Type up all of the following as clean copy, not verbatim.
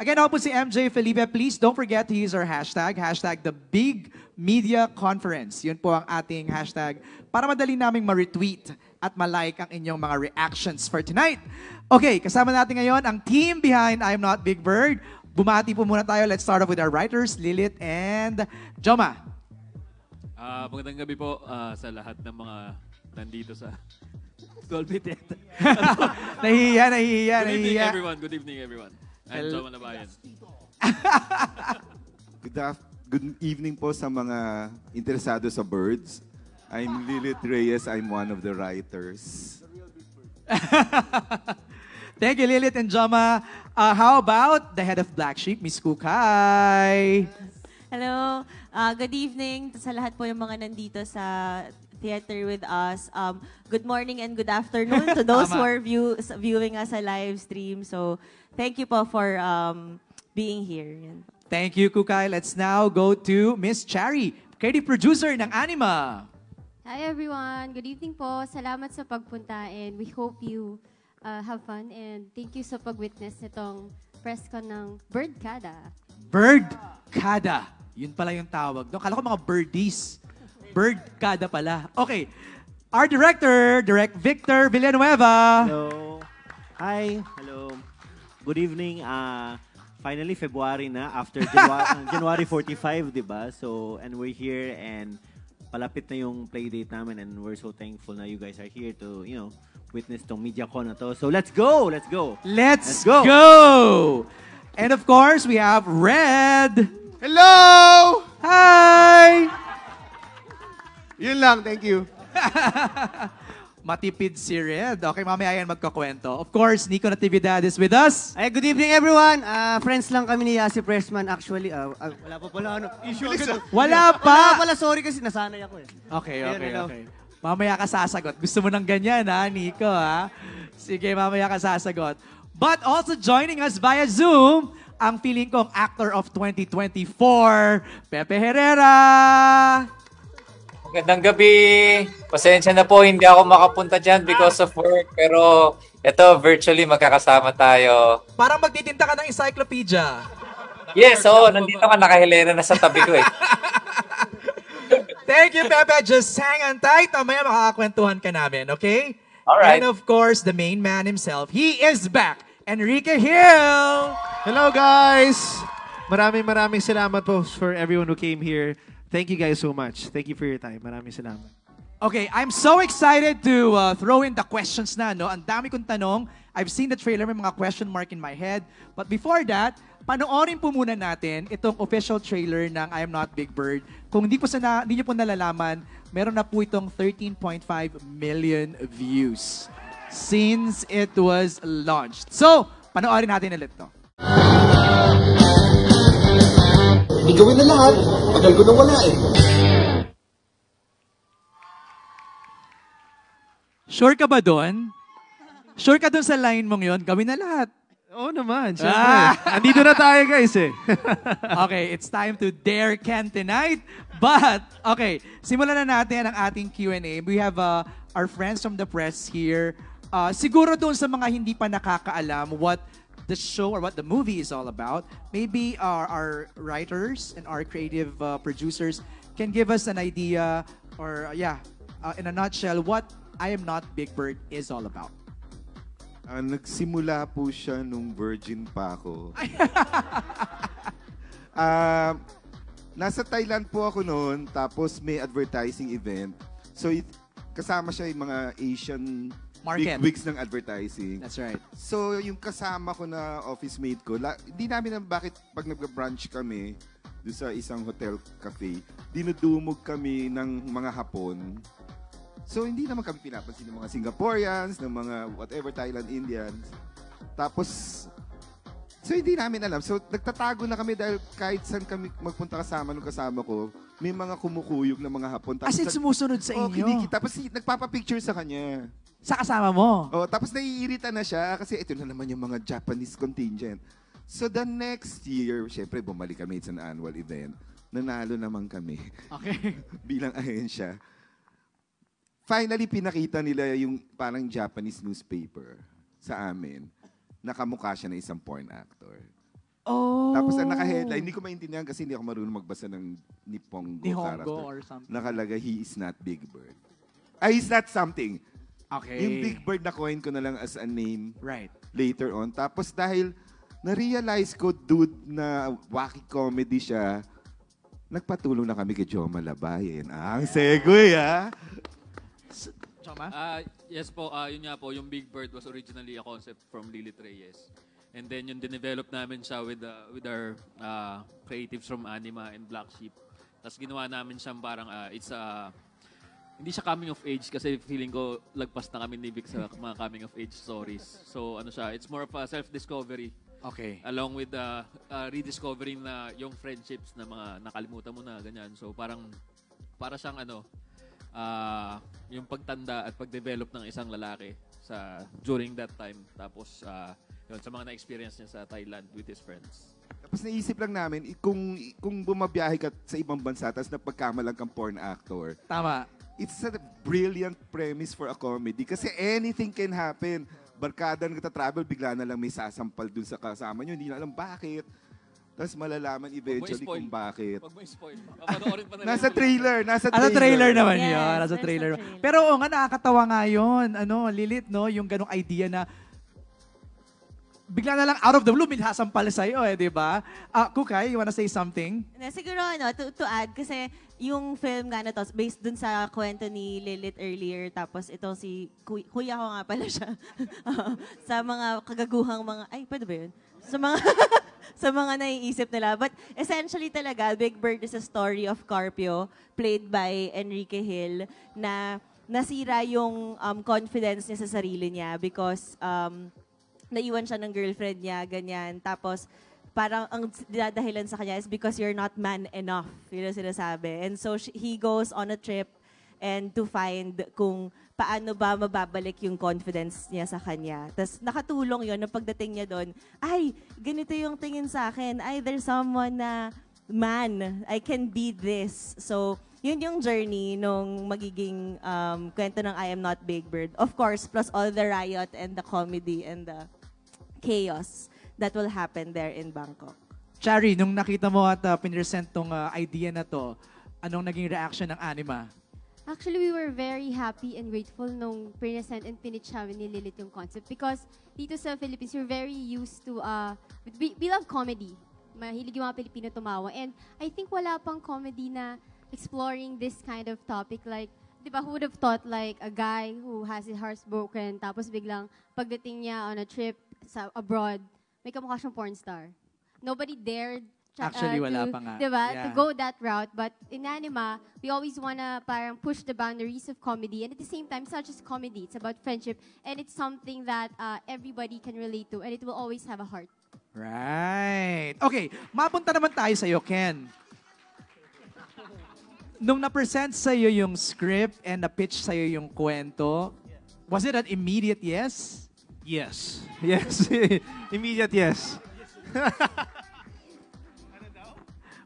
Again, ako po si MJ Felipe. Please don't forget to use our hashtag, the Big Media Conference. Yun po ang ating hashtag para madali naming ma-retweet at ma-like ang inyong mga reactions for tonight. Okay, kasama natin ngayon ang team behind I'm Not Big Bird. Bumati po muna tayo. Let's start off with our writers, Lilith and Joma. Magandang gabi po sa lahat ng mga nandito sa Dolby Theater. Nahihiya. Good evening, everyone. I'm Joma Nabayan. Good evening po sa mga interesado sa birds. I'm Lilith Reyes. I'm one of the writers. Thank you, Lilith and Joma. How about the head of Black Sheep, Miss Kukay? Hello. Good evening sa lahat po yung mga nandito sa theater with us. Good morning and good afternoon to those who are viewing us sa live stream. So, thank you po for being here. Thank you, Kukay. Let's now go to Miss Chari, creative producer ng Anima. Hi everyone. Good evening po. Salamat sa pagpunta and we hope you have fun and thank you sa pag-witness nitong press con ng Birdkada. Birdkada. Yun pala yung tawag. Kala ko mga birdies. Birdkada pala. Okay. Our director, Direct Victor Villanueva. Hello. Hi. Hello. Good evening. Finally, February na. After January 45, di ba? So, and we're here and palapit na yung playdate namin and we're so thankful na you guys are here to, you know, witness tong MediaCon na to. So, let's go! Let's go! Let's go! And of course, we have Red. Hello! Hi! Yun lang, thank you. Matipid si Red. Okay, mamaya yan magkakwento. Of course, Nico Natividad is with us. Ay, good evening everyone. Friends lang kami ni Yasi Pressman actually. Wala pa pala ano. Wala pa! Wala pala, sorry kasi nasanay ako eh. Okay. Ayun. Mamaya ka sasagot. Gusto mo ng ganyan ha, Nico ha? Sige, mamaya ka sasagot. But also joining us via Zoom, ang feeling kong actor of 2024, Pepe Herrera. Magandang gabi. Pasensya na po, hindi ako makapunta dyan because of work. Pero ito, virtually magkakasama tayo. Parang magtitinta ka ng encyclopedia. Yes, nandito ka, nakahilera na sa tabi ko eh. Thank you, Pepe. Just hang on tight. Mamaya makakakwentuhan ka namin, okay? Alright. And of course, the main man himself, he is back. Enrique Hill! Hello guys! Maraming salamat po for everyone who came here. Thank you guys so much. Thank you for your time. Maraming salamat. Okay, I'm so excited to throw in the questions na, no? Ang dami kong tanong. I've seen the trailer, may mga question mark in my head. But before that, panoorin po muna natin itong official trailer ng I Am Not Big Bird. Kung hindi niyo po nalalaman, meron na po itong 13.5 million views since it was launched. So, panoorin natin ulit to. Hindi gawin na lahat. Tagal ko nang wala eh. Sure ka ba doon? Sure ka doon sa line mong yon? Gawin na lahat. Oo naman, syempre. Andito na tayo guys eh. Okay, it's time to dare Ken tonight. But, okay, simulan na natin ang ating Q&A. We have our friends from the press here. Siguro doon sa mga hindi pa nakakaalam what the show or what the movie is all about, maybe our writers and our creative producers can give us an idea or, in a nutshell, what I Am Not Big Bird is all about. Nagsimula po siya nung virgin pa ako. Nasa Thailand po ako noon, tapos may advertising event. So, kasama siya yung mga Asian market. Bigwigs ng advertising. That's right. So, yung kasama ko na office mate ko, hindi namin alam bakit pag nag-brunch kami doon sa isang hotel cafe, dinudumog kami ng mga Hapon. So, hindi naman kami pinapansin ng mga Singaporeans, ng mga whatever, Thailand, Indians. Tapos, so hindi namin alam. So, nagtatago na kami dahil kahit saan kami magpunta kasama nung kasama ko, may mga kumukuyog na mga Hapon. As in, sumusunod sa inyo? Kinikita. Tapos nagpapapicture sa kanya. Sa kasama mo? Oh, tapos naiirita na siya kasi ito na naman yung mga Japanese contingent. So the next year, syempre bumalik kami sa annual event. Nanalo naman kami. Okay. Bilang ahensya. Finally, pinakita nila yung parang Japanese newspaper sa amin. Nakamukha siya na isang porn actor. Tapos ang naka-headline, hindi ko maintindihan kasi hindi ako marunong magbasa ng Nihongo character. or something. Nakalagay, he is not Big Bird. Ay, he's not something. Okay. Yung Big Bird na coin ko na lang as a name Right. later on. Tapos dahil na-realize ko, dude, na wacky comedy siya, nagpatulong na kami kay Joma Labayen. Ang segue, ha? Choma? Yes po, yun nga po, yung Big Bird was originally a concept from Lilith Reyes. And then yung dinevelop namin siya with our creatives from Anima and Black Sheep. Tapos ginawa namin siyang parang, hindi siya coming of age kasi feeling ko lagpas na kami ni Vic sa mga coming of age stories. So ano siya, it's more of a self-discovery. Okay. Along with rediscovering na yung friendships na mga nakalimutan mo na, ganyan. So parang, para siyang yung pagtanda at pagdevelop ng isang lalaki during that time. Tapos yun, sa mga na-experience niya sa Thailand with his friends. Tapos naisip lang namin, kung bumabiyahe ka sa ibang bansa, tapos napagkamalang kang porn actor. Tama. It's a brilliant premise for a comedy kasi anything can happen. Barkada nagta-travel, bigla na lang may sasampal dun sa kasama nyo, hindi na alam bakit. Tapos malalaman eventually kung bakit. Huwag mo i-spoil. Panoorin pa na Nasa trailer. Nasa trailer naman Yes, yun. Nasa trailer. Pero oo nga, nakakatawa nga yun. Lilith, no? Yung ganong idea na bigla na lang out of the blue, minhasampal sa'yo di ba? Kukay, you wanna say something? Siguro, to add, kasi yung film nga na to, based dun sa kwento ni Lilith earlier, tapos itong si Kuya ko nga pala siya. Sa mga kagaguhang mga, ay, pwede ba yun? Sa mga, sa mga naiisip nila. But essentially talaga, Big Bird is a story of Carpio, played by Enrique Hill, na nasira yung confidence niya sa sarili niya because naiwan siya ng girlfriend niya, ganyan. Tapos, parang ang dadahilan sa kanya is because you're not man enough. Yun ang sinasabi. And so, he goes on a trip and to find kung paano ba mababalik yung confidence niya sa kanya. Tapos, nakatulong yun na pagdating niya doon, ay, ganito yung tingin sa akin. Ay, there's someone na man. I can be this. So, yun yung journey nung magiging kwento ng I Am Not Big Bird. Of course, plus all the riot and the comedy and the chaos that will happen there in Bangkok. Chari, nung nakita mo at pinresent tong idea na to, anong naging reaction ng Anima? Actually, we were very happy and grateful nung present and pinitch namin ni Lilith yung concept because dito sa Philippines, we're very used to, we love comedy. Mahilig yung mga Pilipino tumawa. And I think wala pang comedy na exploring this kind of topic like, di ba, who would have thought like a guy who has his heart broken tapos biglang pagdating niya on a trip sa abroad, may kamukha siyang porn star. Nobody dared Actually, wala pa nga. Diba, Yeah. to go that route. But in Anima, we always wanna parang push the boundaries of comedy. And at the same time, it's not just comedy. It's about friendship. And it's something that everybody can relate to. And it will always have a heart. Right. Okay, mapunta naman tayo sa'yo, Ken. Nung na-present sa'yo yung script and na-pitch sa'yo yung kwento, was it an immediate yes? Yes. Yes. Immediate yes.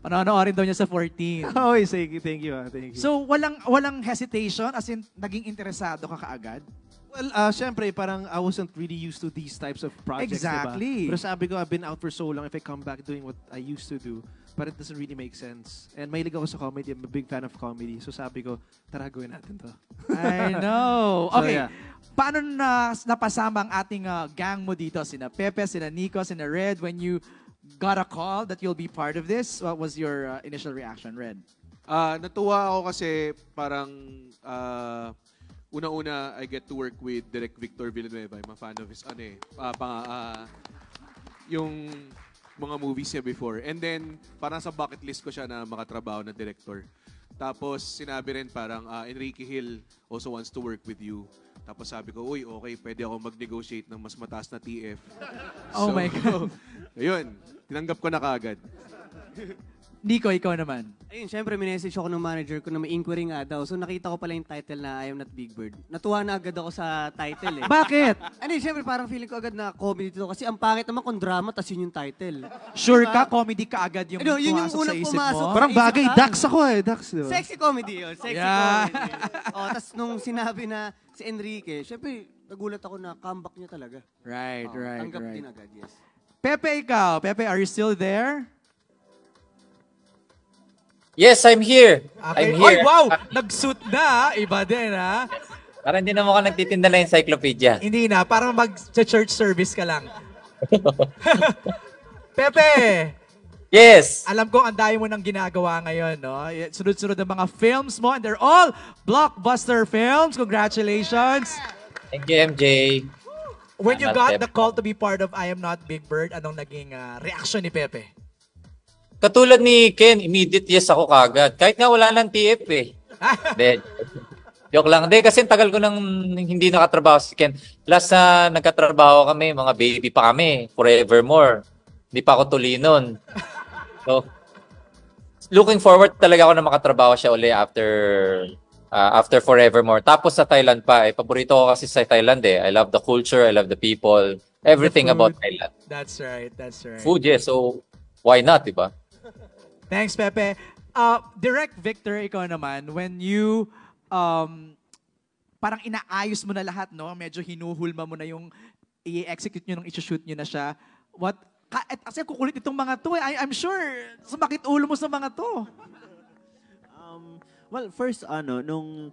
Panonoorin daw niya sa 14. Oh, thank you. Thank you. So, walang hesitation? As in, naging interesado ka kaagad? Well, syempre, parang I wasn't really used to these types of projects, Exactly. diba? Pero sabi ko, I've been out for so long. If I come back doing what I used to do, but it doesn't really make sense. And mahilig ako sa comedy. I'm a big fan of comedy. So sabi ko, tara, gawin natin to. I know. So, Okay. yeah. Paano napasama ang ating gang mo dito? Sina Pepe, sina Nico, sina Red. When you got a call that you'll be part of this, what was your initial reaction, Red? Natuwa ako kasi parang una-una I get to work with Direk Victor Villanueva. I'm a fan of his yung mga movies niya before. And then parang sa bucket list ko siya na makatrabaho na director. Tapos sinabi rin parang Enrique Hill also wants to work with you. Tapos sabi ko, uy, okay, pwede ako mag-negotiate ng mas mataas na TF. Oh my God. Ayun, tinanggap ko na kaagad. Nico, ikaw naman. Ayun, syempre, minessage ako ng manager ko na may inquiry nga daw. So nakita ko pala yung title na I Am Not Big Bird. Natuwa na agad ako sa title eh. Bakit? Ano syempre, parang feeling ko agad na comedy to. Kasi ang pangit naman kung drama, tas yun yung title. Sure Diba? ka, comedy ka agad yung Ano, yun yung pumasok sa unang isip pumasok. mo? Parang bagay, Isip ka? Dax ako eh. Dax, diba? Sexy comedy yun. Sexy Yeah. comedy. Tas nung sinabi na si Enrique, syempre, nagulat ako na comeback niya talaga. Right. Tanggap din agad, yes. Pepe, ikaw. Pepe, are you still there? Yes, I'm here. Okay. I'm here. Oy, wow! Nag-suit na. Iba din, ha? Parang hindi naman ako nagtitinda na encyclopedia. Hindi na. Parang mag-church service ka lang. Pepe! Yes! Alam ko, ang dami mo nang ginagawa ngayon, no? Sunod-sunod ang mga films mo, and they're all blockbuster films. Congratulations! Thank you, MJ. When you Salamat, got the call to be part of I Am Not Big Bird, anong naging reaction ni Pepe? Katulad ni Ken, immediate yes ako kagad. Kahit nga wala ng TF eh. De, joke lang. De, kasi tagal ko nang hindi nakatrabaho si Ken. Last na nagkatrabaho kami, mga baby pa kami. Forevermore. Hindi pa ako tuloy nun. So, looking forward talaga ako na makatrabaho siya uli after Forevermore. Tapos sa Thailand pa, paborito ko kasi sa Thailand eh. I love the culture, I love the people, everything about Thailand. That's right, that's right. Food, yes. So, why not, diba? Thanks, Pepe. Direct Victor, ikaw naman, when you parang inaayos mo na lahat, no? Medyo hinuhulma mo na yung i-execute nyo nung i-shoot nyo na siya. Kasi kukulit itong mga to. I'm sure, sumakit ulo mo sa mga to. Well, first, nung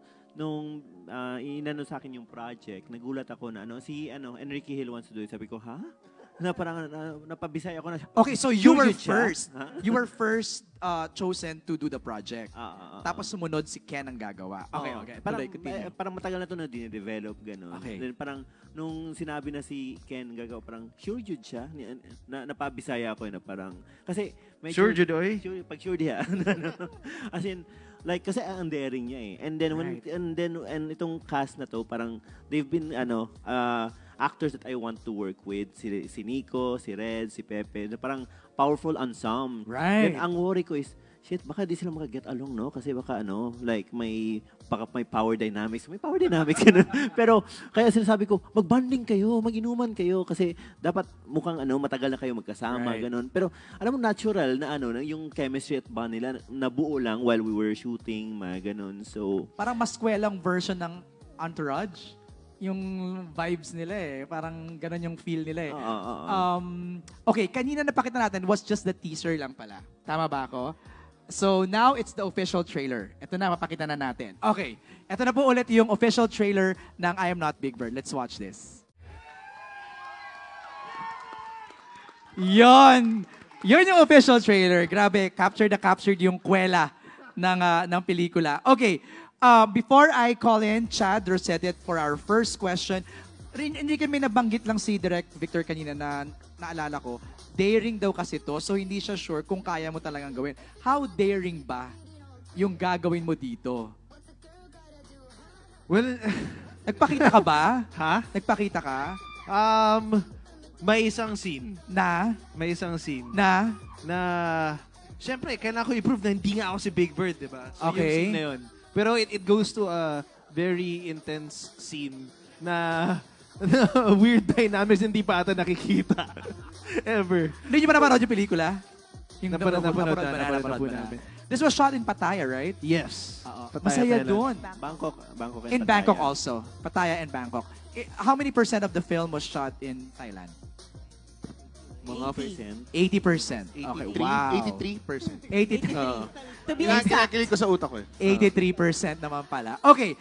inano sa akin yung project, nagulat ako na, Enrique Hill wants to do it. Sabi ko, ha? Na parang napabisay ako na. Okay, so you were siya. first. You were first chosen to do the project. Tapos sumunod si Ken ang gagawa. Okay. Parang matagal na ito na dine-develop, gano'n. Okay. Then parang nung sinabi na si Ken gagawa, parang sure Jude siya. Napabisaya ako na parang, kasi medyo, Sure Jude, oy? Pag sure diya. As in, like, kasi ang daring niya eh. And then, and itong cast na to, parang, they've been, actors that I want to work with, si Nico, si Red, si Pepe, na parang powerful ensemble. Right. Then ang worry ko is, shit, baka di sila maka-get along, no? Kasi baka like may power dynamics. May power dynamics. Pero kaya sinasabi ko, mag-bonding kayo, mag-inuman kayo. Kasi dapat mukhang matagal na kayo magkasama, ganun. Pero alam mo, natural na yung chemistry at bond nila, nabuo lang while we were shooting, mga ganun. So, parang mas kwelang version ng Entourage. Yung vibes nila eh. Parang ganun yung feel nila eh. Okay, kanina napakita natin was just the teaser lang pala. Tama ba ako? So now it's the official trailer. Ito na, mapakita na natin. Okay, ito na po ulit yung official trailer ng I Am Not Big Bird. Let's watch this. Yon yung official trailer. Grabe, captured yung kwela ng pelikula. Okay, before I call in Chad Rosette for our first question, hindi kami nabanggit lang si Direct Victor kanina na naalala ko, daring daw kasi to, so hindi siya sure kung kaya mo talagang gawin. How daring ba yung gagawin mo dito? Well, nagpakita ka ba? Ha? Nagpakita ka? May isang scene. May isang scene. Siyempre, kailangan ko i-prove na hindi nga ako si Big Bird, di ba? So, Okay. yung scene na yun. Pero it goes to a very intense scene na weird dynamics hindi pa ata nakikita. Ever. Hindi nyo ba napanood yung pelikula? Napanood namin. This was shot in Pattaya, right? Yes. Pattaya, masaya doon. Bangkok In Bangkok also. Pattaya and Bangkok. How many % of the film was shot in Thailand? Mga 80%. Okay, wow. 83%. 83. Kinakilig ko sa utak ko eh. 83% naman pala. Okay,